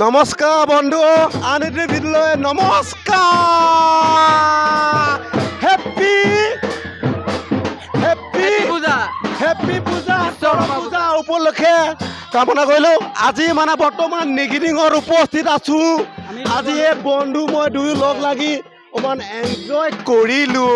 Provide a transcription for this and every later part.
নমস্কাৰ বন্ধু, আন এটি ভিডিঅ'লৈ নমস্কাৰ। হেপী পূজা পূজা উপলক্ষে কামনা কৰিলোঁ। আজি মানে বৰ্তমান নিগিনিঙত উপস্থিত আছোঁ। আজি এই বন্ধু মই দুয়ো লগ লাগি অকণমান এনজয় কৰিলোঁ।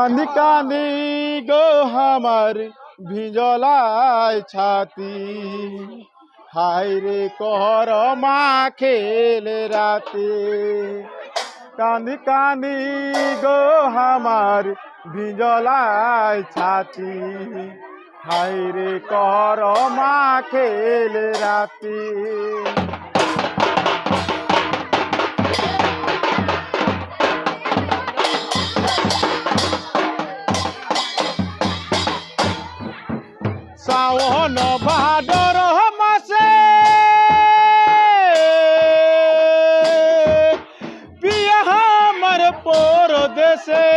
কান্দি কান্দি গো আমার ভিজলায় ছাতি হায় রে কর মা খেলে রাতে কান্দি কান্দি গো আমার ভিজলায় ছাতি হায় রে কর মা খেলে রাতে শ্রাবণ ভাদর মাসে পিয়া আমার পরদেশে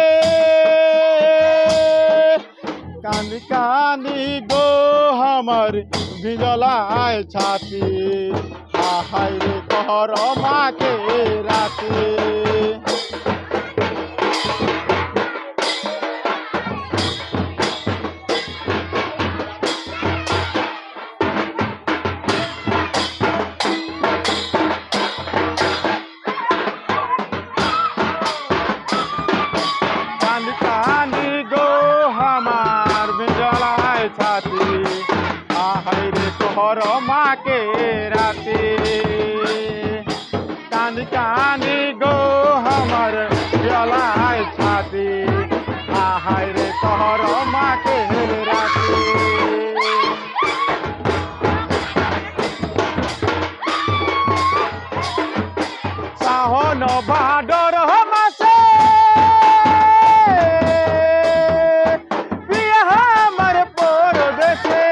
কান্দি কান্দি গো আমার ভিজলায় ছাতি হায় রে কর মাকে রাতে কর মাকে রাতে কান্দি কান্দি গো আমার জলায় ছাতি হায় রে কর মাকে রাতে শ্রাবণ ভাদর মাসে পিয়া আমার পরদেশে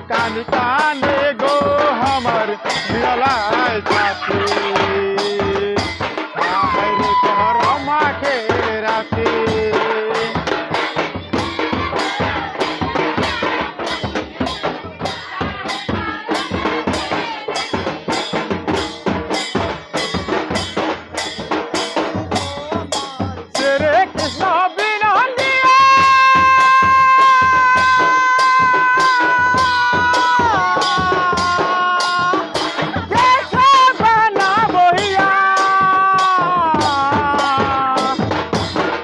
কান্দি কান্দি গো আমার ভিজলায় ছাতি হায় রে কর মাকে রাতে শ্রী কৃষ্ণ বিনন্দিয়া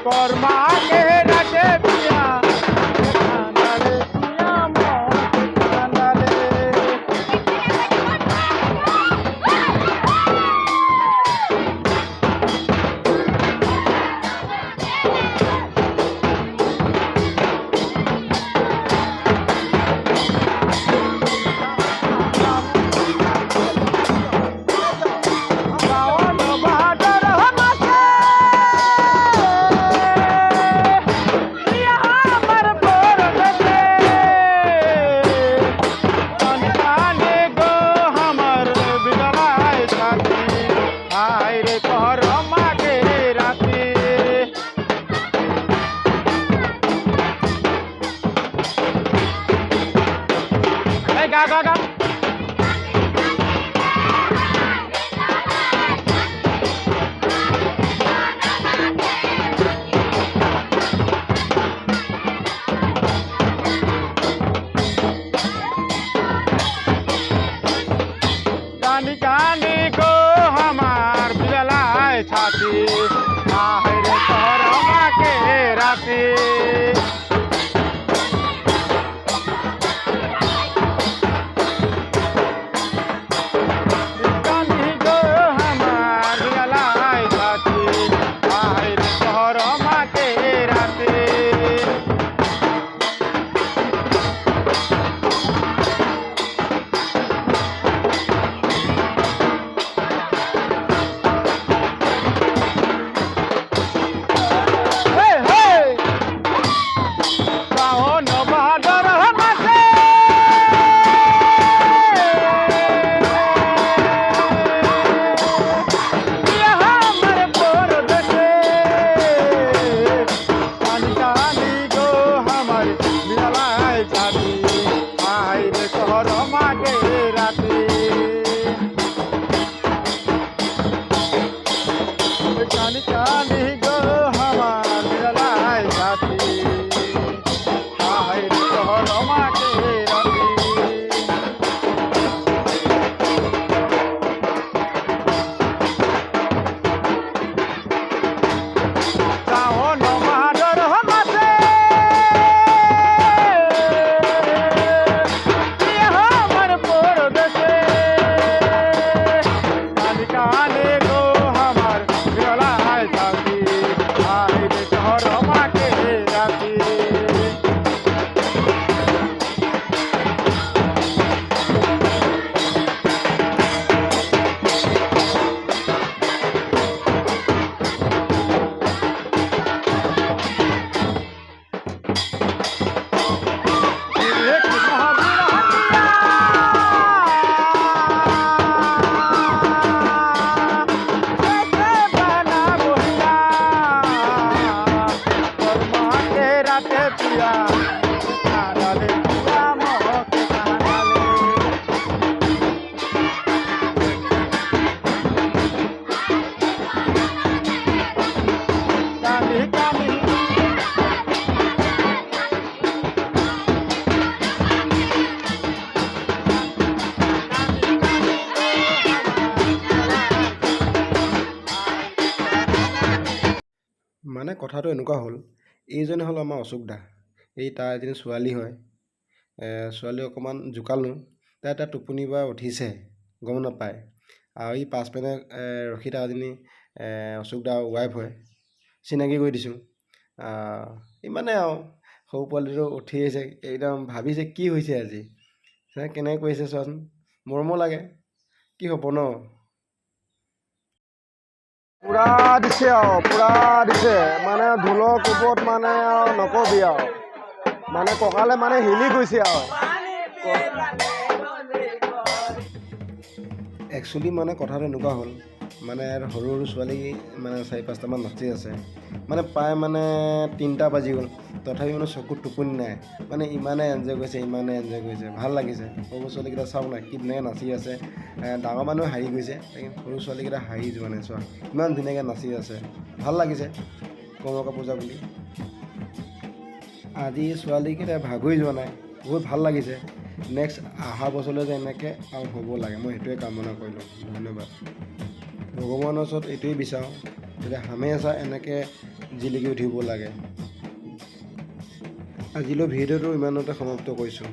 কর্মাকে রাখে পিয়া কান্দালে পিয়া মন কান্দালে শ্রাবণ ভাদর মাসে পিয়া আমার পরদেশে কান্দি কান্দি গো আমার ভিজলায় ছাতি হায় রে কর মাকে রাতে এই গা গা গা কান্দি কান্দি গো আমার ভিজলায় ছাতি হায় রে কর মাকে রাতে কথাটো এনেকুৱা হ'ল, এইজনে হ'ল আমাৰ অশোক দা। এই তাৰ এজনী ছোৱালী হয়, ছোৱালী অকণমান জোকালোঁ, তাই এটা টোপনিৰ পৰা উঠিছে, গম নাপায়। আৰু এই পাছপিনে ৰখি থকাজনী অশোক দাৰ ৱাইফ হয়, চিনাকি কৰি দিছোঁ। ইমানে আৰু সৰু পোৱালিটো উঠি আহিছে, একদম ভাবিছে কি হৈছে আজি, কেনেকৈ কৰিছে চোৱাচোন, মৰমো লাগে, কি হ'ব ন। পুৰা দিছে আৰু পুৰা দিছে, মানে ঢোলৰ কোবত মানে আৰু নকবি আৰু, মানে কঁকালে মানে হিলি গৈছে আৰু। একচুৱেলি মানে কথাটো এনেকুৱা হ'ল, মানে সৰু সৰু ছোৱালী মানে 4-5টামান নাচি আছে, মানে প্ৰায় মানে 3টা বাজি গ'ল, তথাপি মানে চকুত টোপনি নাই, মানে ইমানে এনজয় কৰিছে, ইমানে এনজয় কৰিছে, ভাল লাগিছে। সৰু ছোৱালীকেইটা চাওক না কি ধুনীয়াকৈ নাচি আছে, ডাঙৰ মানুহে হাৰি গৈছে, সৰু ছোৱালীকেইটা হাৰি যোৱা নাই, চোৱা ইমান ধুনীয়াকৈ নাচি আছে, ভাল লাগিছে কমকা পূজা বুলি। আজি ছোৱালীকেইটা ভাগৰি যোৱা নাই, বহুত ভাল লাগিছে। নেক্সট অহা বছৰলৈ যে এনেকৈ আৰু হ'ব লাগে, মই সেইটোৱে কামনা কৰিলোঁ। ধন্যবাদ। ভগৱানৰ ওচৰত এইটোৱেই বিচাৰোঁ, যাতে হামেশা এনেকৈ জিলিকি উঠিব লাগে। আজিলৈ ভিডিঅ'টো ইমানতে সমাপ্ত কৰিছোঁ।